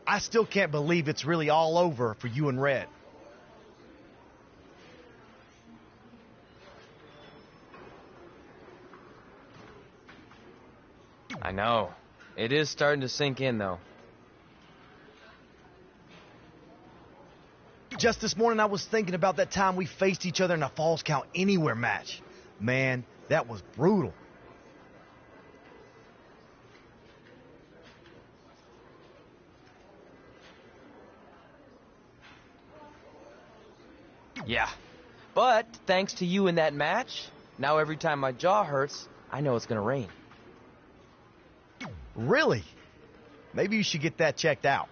I still can't believe it's really all over for you and Red. I know. It is starting to sink in, though. Just this morning, I was thinking about that time we faced each other in a Falls Count Anywhere match. Man, that was brutal. Yeah. But, thanks to you in that match, now every time my jaw hurts, I know it's gonna rain. Really? Maybe you should get that checked out.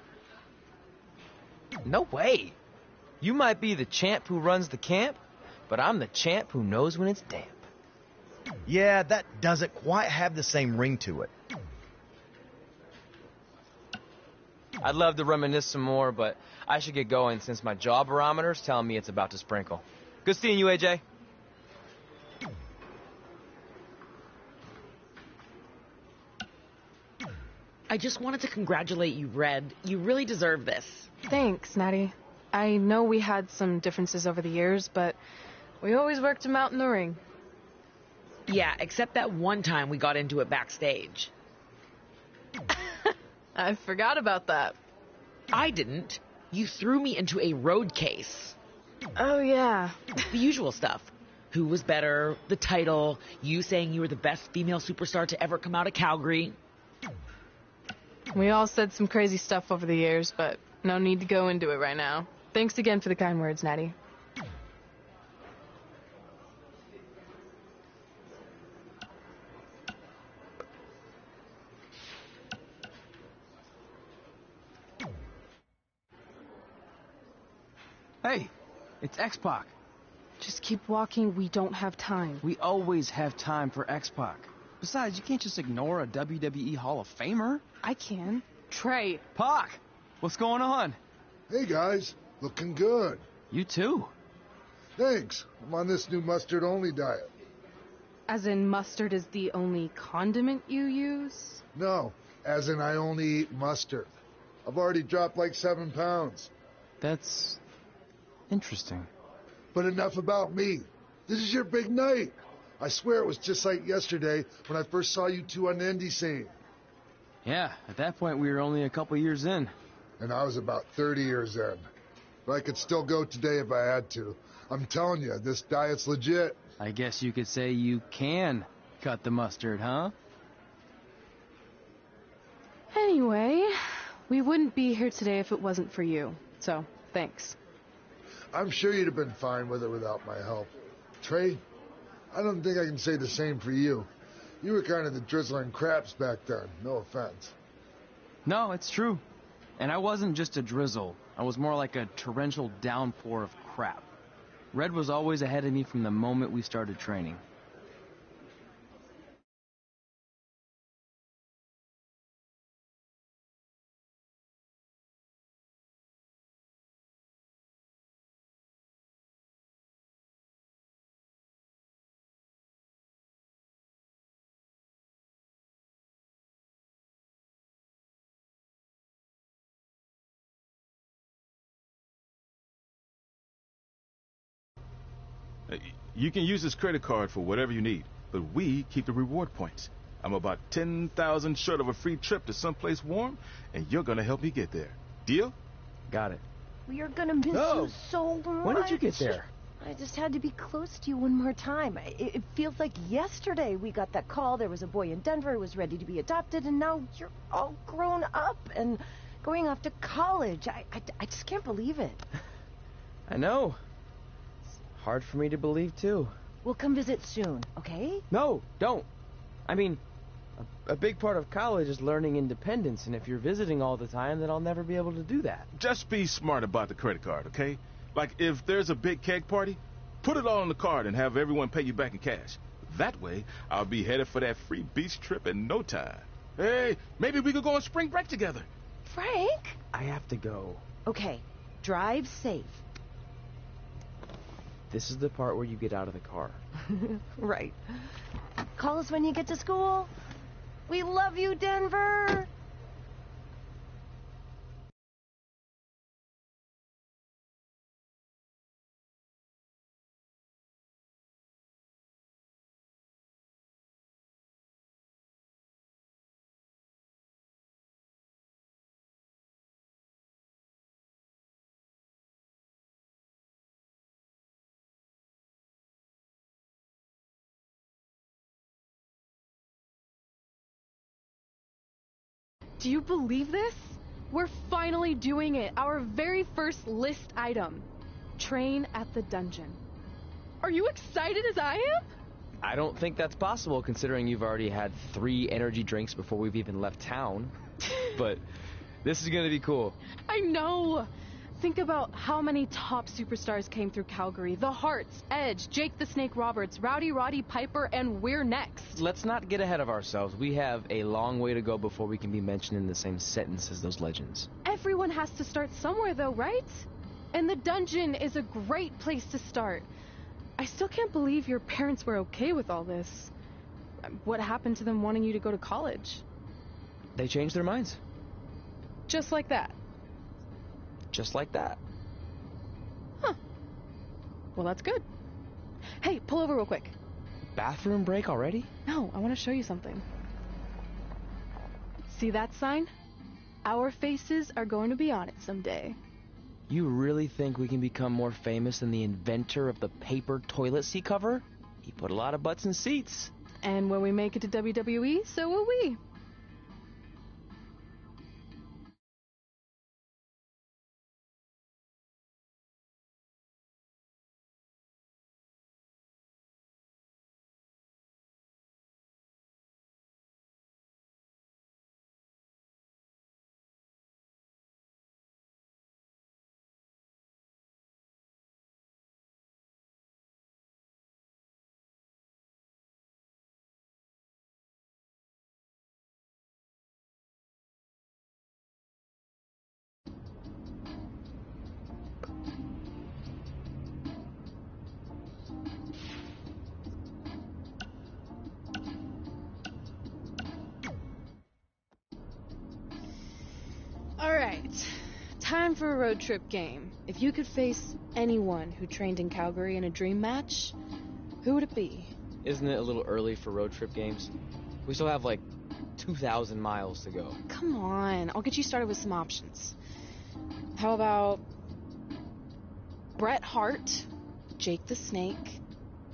No way. You might be the champ who runs the camp, but I'm the champ who knows when it's damp. Yeah, that doesn't quite have the same ring to it. I'd love to reminisce some more, but I should get going since my jaw barometer's telling me it's about to sprinkle. Good seeing you, AJ. I just wanted to congratulate you, Red. You really deserve this. Thanks, Natty. I know we had some differences over the years, but we always worked them out in the ring. Yeah, except that one time we got into it backstage. I forgot about that. I didn't. You threw me into a road case. Oh, yeah. The usual stuff. Who was better, the title, you saying you were the best female superstar to ever come out of Calgary. We all said some crazy stuff over the years, but no need to go into it right now. Thanks again for the kind words, Natty. Hey, it's X-Pac. Just keep walking. We don't have time. We always have time for X-Pac. Besides, you can't just ignore a WWE Hall of Famer. I can. Trey. Pac, what's going on? Hey guys, looking good. You too. Thanks. I'm on this new mustard-only diet. As in mustard is the only condiment you use? No, as in I only eat mustard. I've already dropped like 7 pounds. That's interesting. But enough about me. This is your big night. I swear it was just like yesterday when I first saw you two on the indie scene. Yeah, at that point we were only a couple years in. And I was about 30 years in. But I could still go today if I had to. I'm telling you, this diet's legit. I guess you could say you can cut the mustard, huh? Anyway, we wouldn't be here today if it wasn't for you. So, thanks. I'm sure you'd have been fine with it without my help. Trey, I don't think I can say the same for you. You were kind of the drizzling craps back then, no offense. No, it's true. And I wasn't just a drizzle. I was more like a torrential downpour of crap. Red was always ahead of me from the moment we started training. You can use this credit card for whatever you need, but we keep the reward points. I'm about 10,000 short of a free trip to someplace warm, and you're gonna help me get there. Deal? Got it. We are gonna miss you so much. When did you get there? I just had to be close to you one more time. It feels like yesterday we got that call. There was a boy in Denver who was ready to be adopted, and now you're all grown up and going off to college. I just can't believe it. I know. It's hard for me to believe, too. We'll come visit soon, okay? No, don't. I mean, a big part of college is learning independence, and if you're visiting all the time, then I'll never be able to do that. Just be smart about the credit card, okay? Like, if there's a big keg party, put it all on the card and have everyone pay you back in cash. That way, I'll be headed for that free beach trip in no time. Hey, maybe we could go on spring break together. Frank? I have to go. Okay, drive safe. This is the part where you get out of the car. Right. Call us when you get to school. We love you, Denver. Do you believe this? We're finally doing it. Our very first list item. Train at the dungeon. Are you excited as I am? I don't think that's possible considering you've already had 3 energy drinks before we've even left town. But this is gonna be cool. I know. Think about how many top superstars came through Calgary. The Hearts, Edge, Jake the Snake Roberts, Rowdy Roddy Piper, and we're next. Let's not get ahead of ourselves. We have a long way to go before we can be mentioned in the same sentence as those legends. Everyone has to start somewhere though, right? And the dungeon is a great place to start. I still can't believe your parents were okay with all this. What happened to them wanting you to go to college? They changed their minds. Just like that. Just like that. Huh. Well, that's good. Hey, pull over real quick. Bathroom break already? No, I want to show you something. See that sign? Our faces are going to be on it someday. You really think we can become more famous than the inventor of the paper toilet seat cover? He put a lot of butts in seats. And when we make it to WWE, so will we. Alright, time for a road trip game. If you could face anyone who trained in Calgary in a dream match, who would it be? Isn't it a little early for road trip games? We still have like 2,000 miles to go. Come on, I'll get you started with some options. How about Bret Hart, Jake the Snake,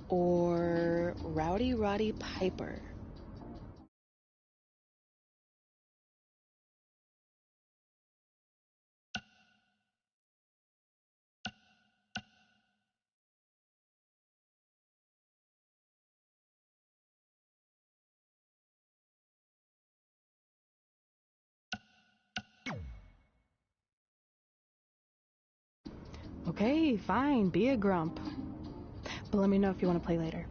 or Rowdy Roddy Piper? Okay, fine, be a grump. But let me know if you want to play later.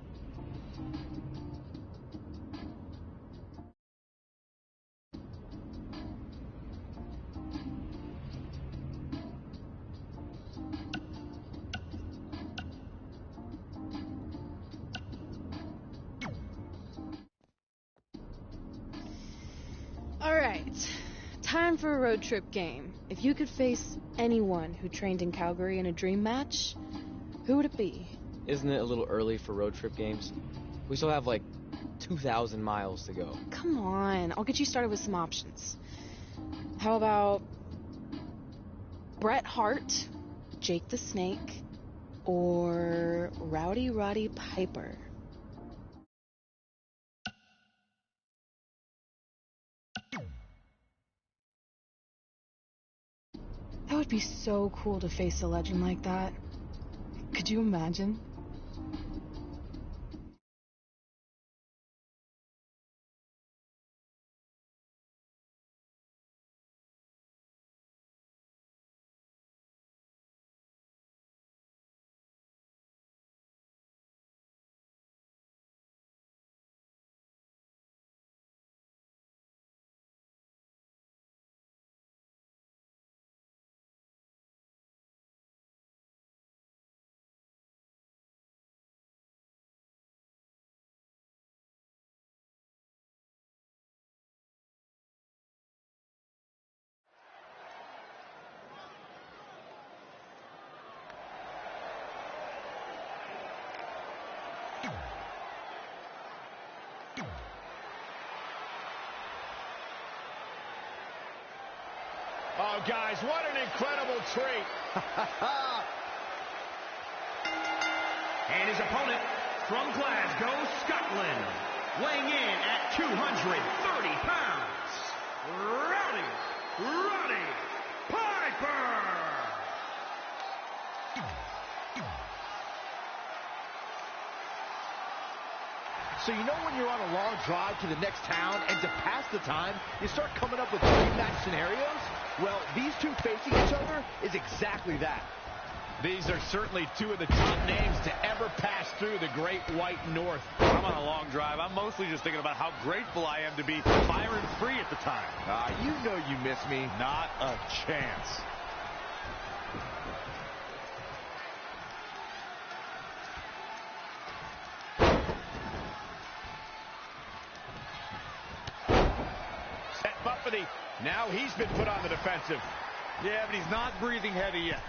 Alright, time for a road trip game. If you could face anyone who trained in Calgary in a dream match, who would it be? Isn't it a little early for road trip games? We still have like 2,000 miles to go. Come on, I'll get you started with some options. How about Bret Hart, Jake the Snake, or Rowdy Roddy Piper? That would be so cool to face a legend like that. Could you imagine? Oh, guys, what an incredible treat. And his opponent from Glasgow, Scotland, weighing in at 230 pounds, Roddy Piper! So you know when you're on a long drive to the next town and to pass the time, you start coming up with rematch scenarios? Well, these two facing each other is exactly that. These are certainly two of the top names to ever pass through the Great White North. I'm on a long drive. I'm mostly just thinking about how grateful I am to be firing free at the time. You know you miss me. Not a chance. Set up for the... Now he's been put on the defensive. Yeah, but he's not breathing heavy yet.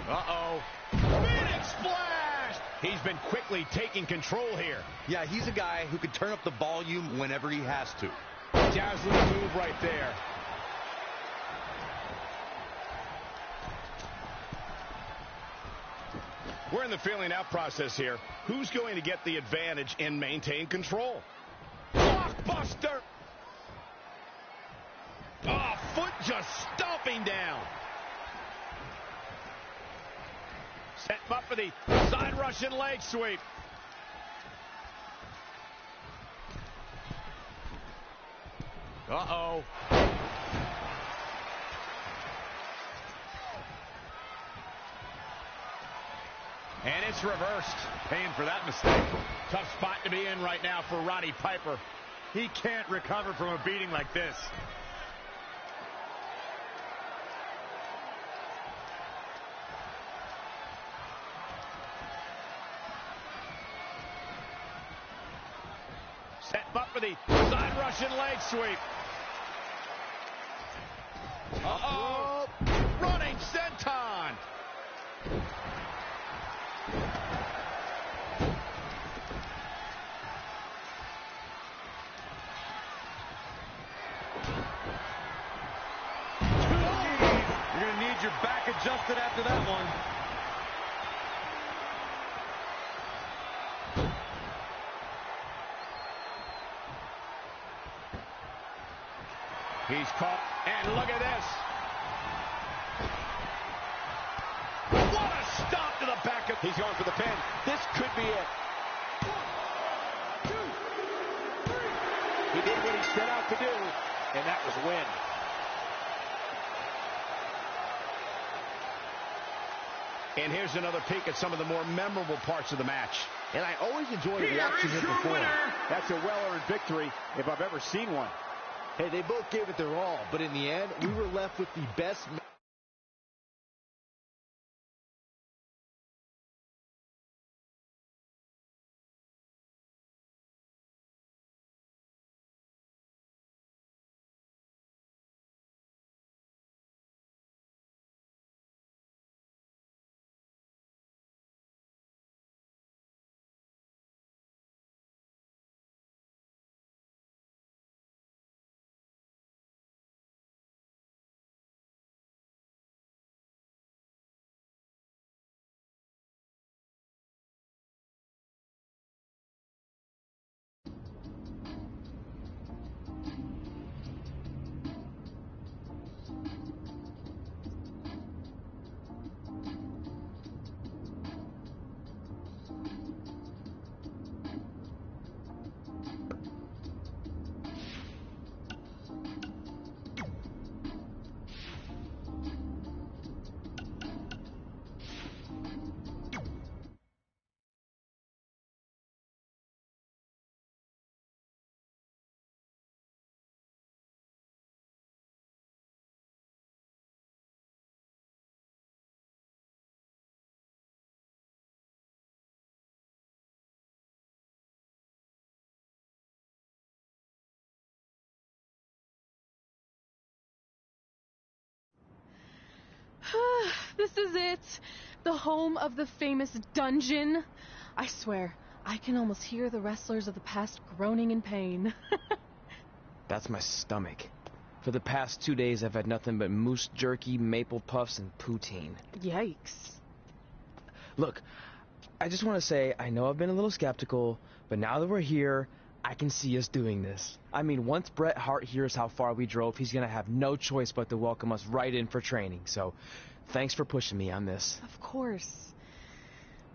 Uh-oh. Big splash! He's been quickly taking control here. Yeah, he's a guy who can turn up the volume whenever he has to. Dazzling move right there. We're in the feeling out process here. Who's going to get the advantage and maintain control? Blockbuster! Oh, foot just stomping down. Set up for the side Russian leg sweep. Uh-oh. And it's reversed. Paying for that mistake. Tough spot to be in right now for Roddy Piper. He can't recover from a beating like this. Set up for the side Russian leg sweep. Uh-oh. Running senton. You're going to need your back adjusted after that one. He's caught, and look at this. What a stop to the back of... He's going for the pin. This could be it. 1, 2, 3. He did what he set out to do, and that was win. And here's another peek at some of the more memorable parts of the match. And I always enjoy watching him perform. That's a well-earned victory if I've ever seen one. Hey, they both gave it their all, but in the end, we were left with the best... This is it. The home of the famous dungeon. I swear, I can almost hear the wrestlers of the past groaning in pain. That's my stomach. For the past 2 days, I've had nothing but moose jerky, maple puffs, and poutine. Yikes. Look, I just want to say, I know I've been a little skeptical, but now that we're here, I can see us doing this. I mean, once Bret Hart hears how far we drove, he's gonna have no choice but to welcome us right in for training. So, thanks for pushing me on this. Of course.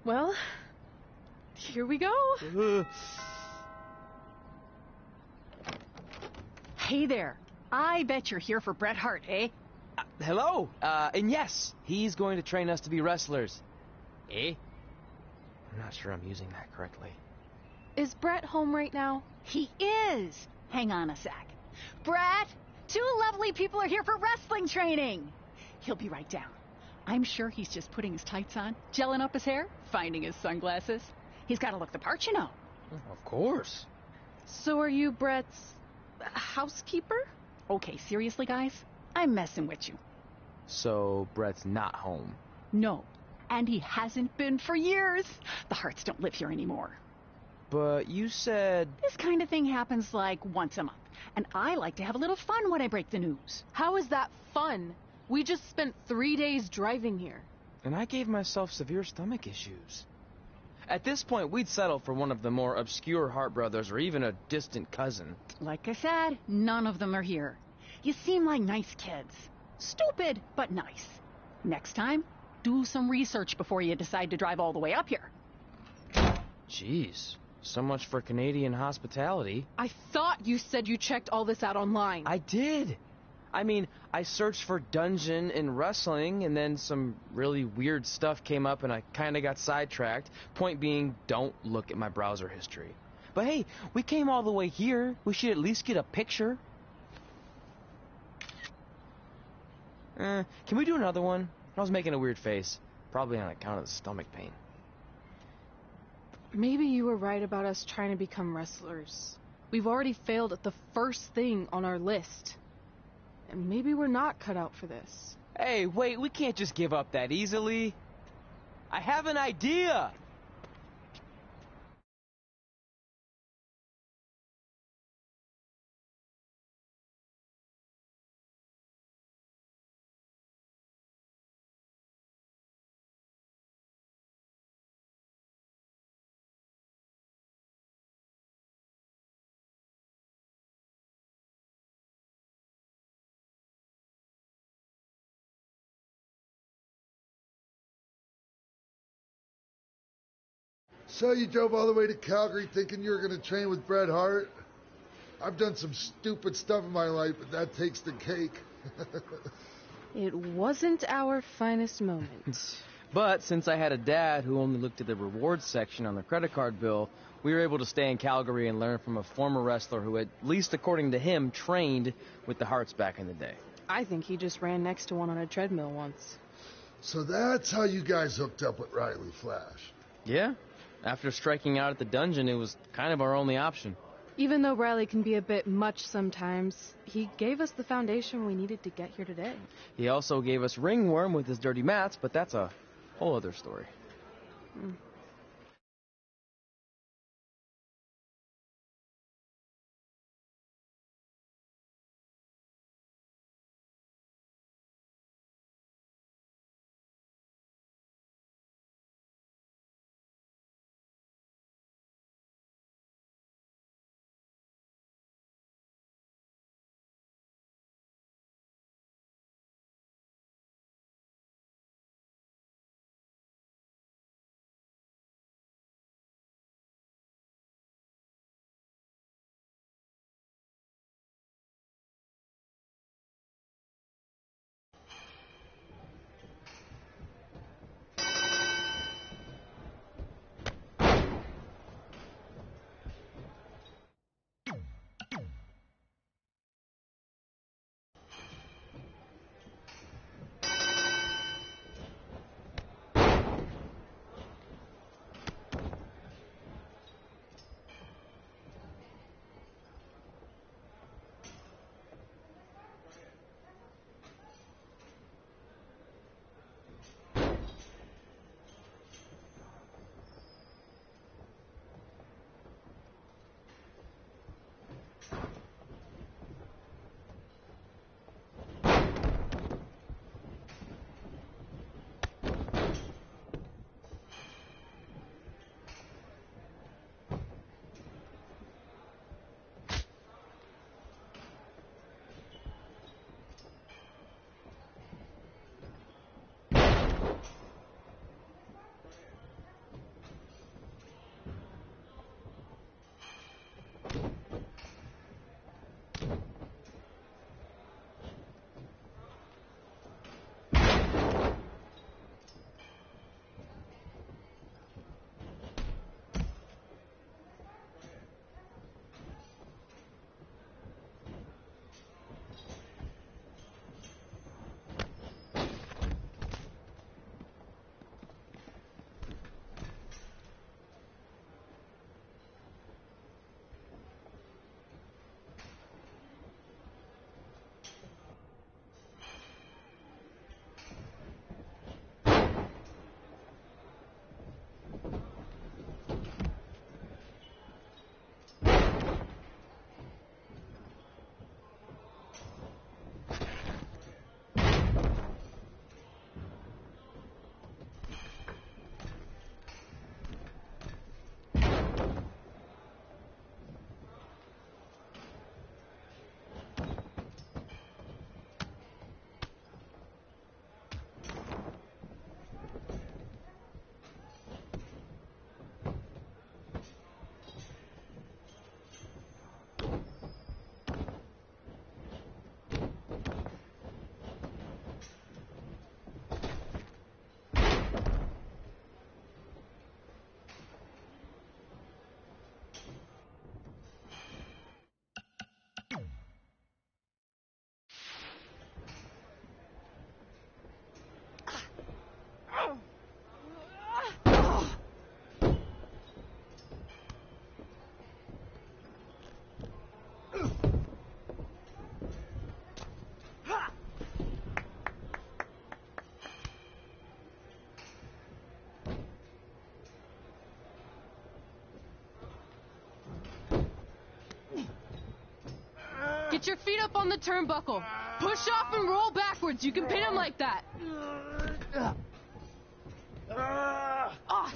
Well, here we go. Hey there. I bet you're here for Bret Hart, eh? Hello. And yes, he's going to train us to be wrestlers. Eh? I'm not sure I'm using that correctly. Is Brett home right now? He is. Hang on a sec. Bret, two lovely people are here for wrestling training. He'll be right down. I'm sure he's just putting his tights on, gelling up his hair, finding his sunglasses. He's got to look the part, you know. Of course. So are you Brett's housekeeper? Okay, seriously, guys? I'm messing with you. So, Brett's not home. No, and he hasn't been for years. The Harts don't live here anymore. But you said... This kind of thing happens like once a month, and I like to have a little fun when I break the news. How is that fun? We just spent 3 days driving here. And I gave myself severe stomach issues. At this point, we'd settle for one of the more obscure Hart brothers or even a distant cousin. Like I said, none of them are here. You seem like nice kids. Stupid, but nice. Next time, do some research before you decide to drive all the way up here. Jeez, so much for Canadian hospitality. I thought you said you checked all this out online. I did. I mean, I searched for dungeon in wrestling, and then some really weird stuff came up, and I kind of got sidetracked. Point being, don't look at my browser history. But hey, we came all the way here. We should at least get a picture. Can we do another one? I was making a weird face. Probably on account of the stomach pain. Maybe you were right about us trying to become wrestlers. We've already failed at the first thing on our list. And maybe we're not cut out for this. Hey, wait, we can't just give up that easily. I have an idea! So you drove all the way to Calgary thinking you were going to train with Bret Hart? I've done some stupid stuff in my life, but that takes the cake. It wasn't our finest moment. But since I had a dad who only looked at the rewards section on the credit card bill, we were able to stay in Calgary and learn from a former wrestler who, at least according to him, trained with the Harts back in the day. I think he just ran next to one on a treadmill once. So that's how you guys hooked up with Riley Flash. Yeah. After striking out at the dungeon, it was kind of our only option. Even though Riley can be a bit much sometimes, he gave us the foundation we needed to get here today. He also gave us Ringworm with his dirty mats, but that's a whole other story. Get your feet up on the turnbuckle. Push off and roll backwards. You can pin him like that. Off.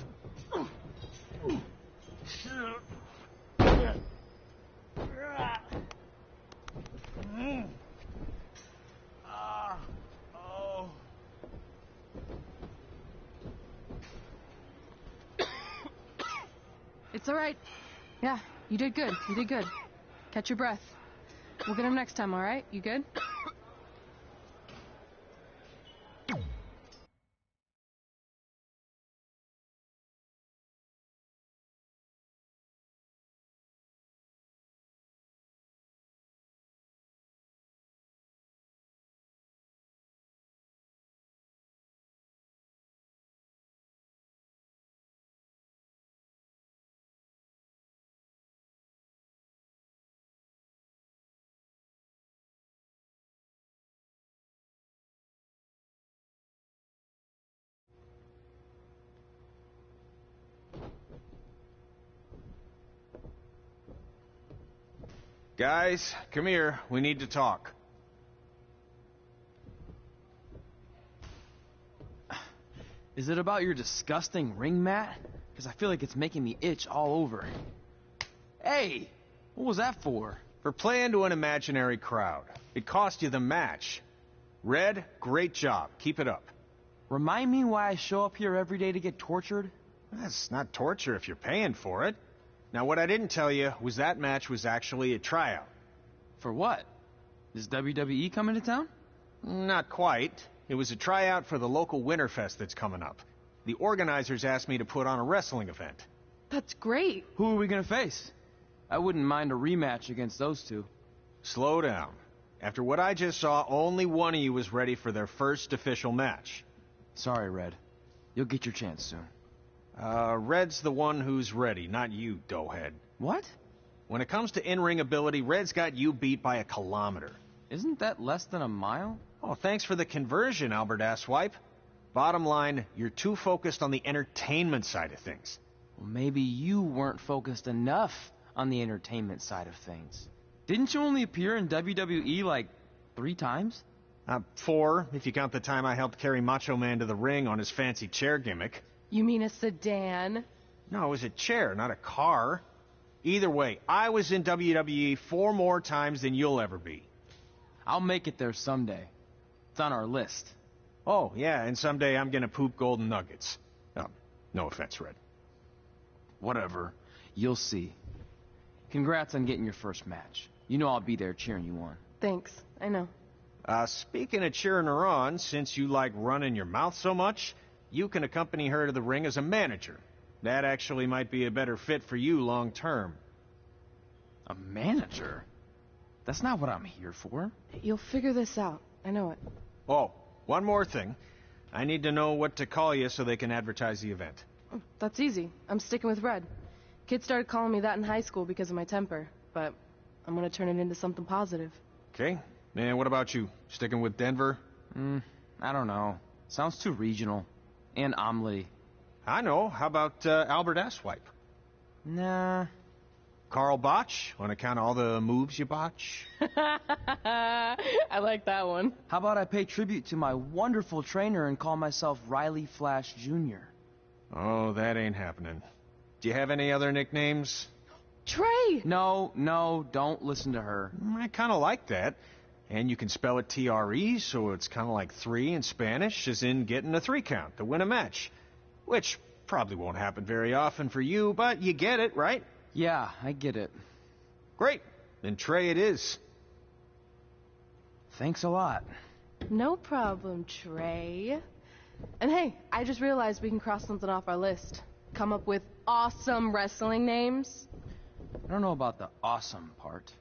It's all right. Yeah, you did good. You did good. Catch your breath. We'll get him next time, all right? You good? Guys, come here. We need to talk. Is it about your disgusting ring mat? Because I feel like it's making me itch all over. Hey, what was that for? For playing to an imaginary crowd. It cost you the match. Red, great job. Keep it up. Remind me why I show up here every day to get tortured? That's not torture if you're paying for it. Now, what I didn't tell you was that match was actually a tryout. For what? Is WWE coming to town? Not quite. It was a tryout for the local Winterfest that's coming up. The organizers asked me to put on a wrestling event. That's great. Who are we gonna face? I wouldn't mind a rematch against those two. Slow down. After what I just saw, only one of you was ready for their first official match. Sorry, Red. You'll get your chance soon. Red's the one who's ready, not you, doughhead. What? When it comes to in-ring ability, Red's got you beat by a kilometer. Isn't that less than a mile? Oh, thanks for the conversion, Albert Asswipe. Bottom line, you're too focused on the entertainment side of things. Well, maybe you weren't focused enough on the entertainment side of things. Didn't you only appear in WWE like 3 times? 4, if you count the time I helped carry Macho Man to the ring on his fancy chair gimmick. You mean a sedan? No, it was a chair, not a car. Either way, I was in WWE 4 more times than you'll ever be. I'll make it there someday. It's on our list. Oh, yeah, and someday I'm gonna poop golden nuggets. No offense, Red. Whatever. You'll see. Congrats on getting your first match. You know I'll be there cheering you on. Thanks. I know. Speaking of cheering her on, since you like running your mouth so much, you can accompany her to the ring as a manager. That actually might be a better fit for you long term. A manager? That's not what I'm here for. You'll figure this out. I know it. Oh, one more thing. I need to know what to call you so they can advertise the event. That's easy. I'm sticking with Red. Kids started calling me that in high school because of my temper, but I'm gonna turn it into something positive. Okay. And what about you? Sticking with Denver? I don't know. Sounds too regional. And omelet-y. I know. How about Albert Asswipe? Nah. Carl Botch, on account of all the moves you botch? I like that one. How about I pay tribute to my wonderful trainer and call myself Riley Flash Jr.? Oh, that ain't happening. Do you have any other nicknames? Trey! No, don't listen to her. I kind of like that. And you can spell it T-R-E, so it's kind of like 3 in Spanish, as in getting a 3 count to win a match. Which probably won't happen very often for you, but you get it, right? Yeah, I get it. Great. Then Trey it is. Thanks a lot. No problem, Trey. And hey, I just realized we can cross something off our list. Come up with awesome wrestling names. I don't know about the awesome part.